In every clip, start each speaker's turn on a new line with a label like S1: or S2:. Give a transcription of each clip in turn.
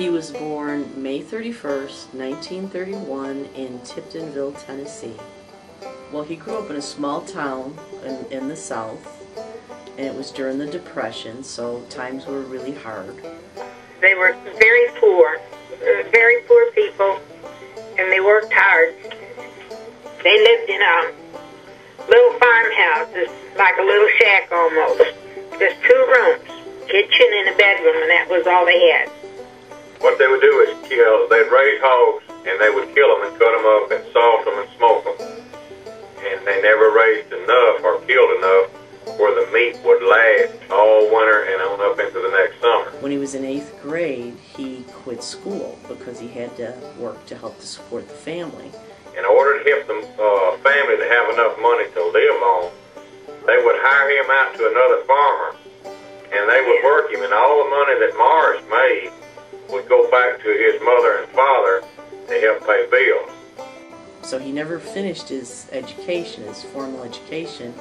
S1: He was born May 31st, 1931 in Tiptonville, Tennessee. Well, he grew up in a small town in the South, and it was during the Depression, so times were really hard.
S2: They were very poor people, and they worked hard. They lived in little farmhouses, like a little shack almost. Just 2 rooms, kitchen and a bedroom, and that was all they had.
S3: What they would do is they'd raise hogs, and they would kill them and cut them up and salt them and smoke them. And they never raised enough or killed enough where the meat would last all winter and on up into the next summer.
S1: When he was in 8th grade, he quit school because he had to work to help to support the family.
S3: In order to help the family to have enough money to live on, they would hire him out to another farmer, and they would work him, and all the money that Morris made would go back to his mother and father to help pay bills.
S1: So he never finished his education, his formal education,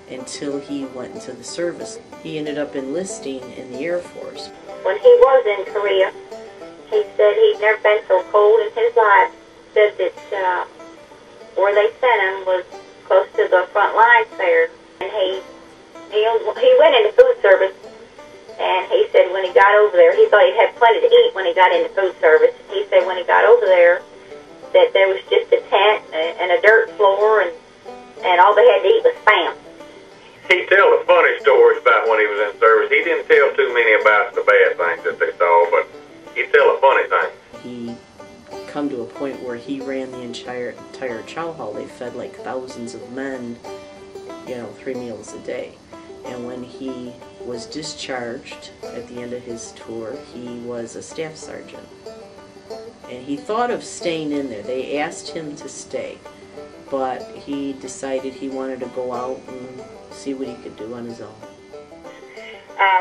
S1: until he went into the service. He ended up enlisting in the Air Force.
S4: When he was in Korea, he said he'd never been so cold in his life. Said that where they sent him was close to the front lines there. And he went into food service, and he said when he got over there, he thought he'd had plenty to eat when he got into food service. He said when he got over there that there was just a tent and a dirt floor, and all they had to eat was Spam.
S3: He'd tell the funny stories about when he was in service. He didn't tell too many about the bad things that they saw, but he'd tell a funny thing.
S1: He come to a point where he ran the entire chow hall. They fed like thousands of men, 3 meals a day. And when he was discharged at the end of his tour, he was a staff sergeant. And he thought of staying in there. They asked him to stay, but he decided he wanted to go out and see what he could do on his own.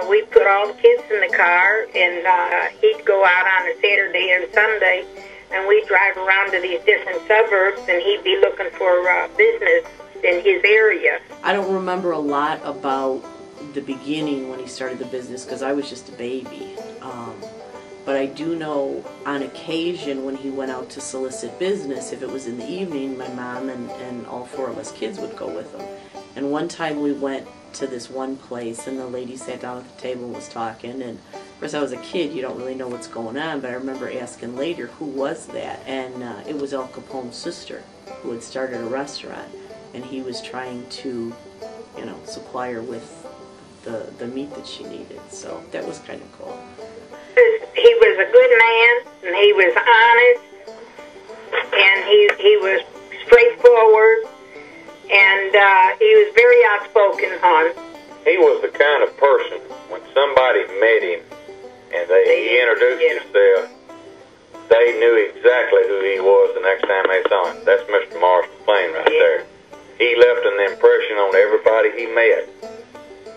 S2: We put all the kids in the car, and he'd go out on a Saturday and Sunday, and we'd drive around to these different suburbs, and he'd be looking for business in his area.
S1: I don't remember a lot about the beginning when he started the business because I was just a baby. But I do know on occasion when he went out to solicit business, if it was in the evening, my mom and all 4 of us kids would go with him. And one time we went to this one place, and the lady sat down at the table and was talking, and of course I was a kid, you don't really know what's going on, but I remember asking later who was that, and it was Al Capone's sister who had started a restaurant, and he was trying to supply her with the meat that she needed, so that was kind of cool.
S2: He was a good man, and he was honest, and he was straightforward, and he was very outspoken, hon.
S3: He was the kind of person, when somebody met him and he introduced himself, they knew exactly who he was the next time they saw him. That's Mr. Morris McLean right there. He left an impression on everybody he met.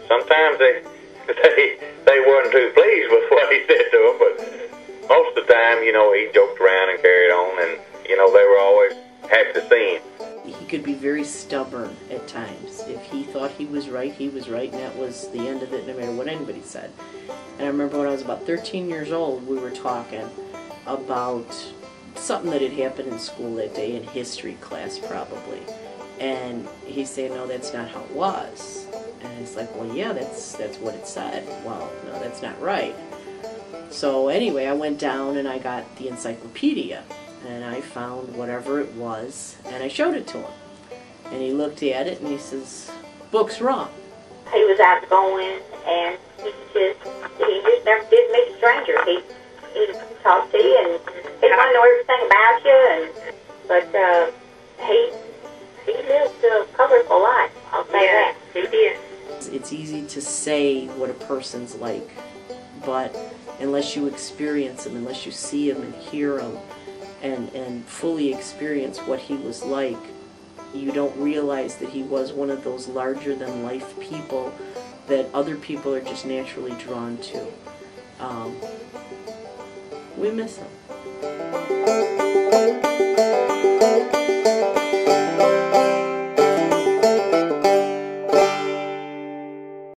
S3: Sometimes they weren't too pleased with what he said to them, but most of the time, he joked around and carried on, and, they were always happy to see him.
S1: He could be very stubborn at times. If he thought he was right, and that was the end of it, no matter what anybody said. And I remember when I was about 13 years old, we were talking about something that had happened in school that day, in history class probably. And he said, no, that's not how it was. And it's like, well, yeah, that's what it said. Well, no, that's not right. So anyway, I went down and I got the encyclopedia, and I found whatever it was, and I showed it to him. And he looked at it and he says, book's wrong.
S4: He was outgoing, and he just never did meet strangers. He talked to you, and he wanted to know everything about you, but he lived a colorful life, I'll say that.
S2: He did.
S1: It's easy to say what a person's like, but unless you experience him, unless you see him and hear him and fully experience what he was like, you don't realize that he was one of those larger-than-life people that other people are just naturally drawn to. We miss him.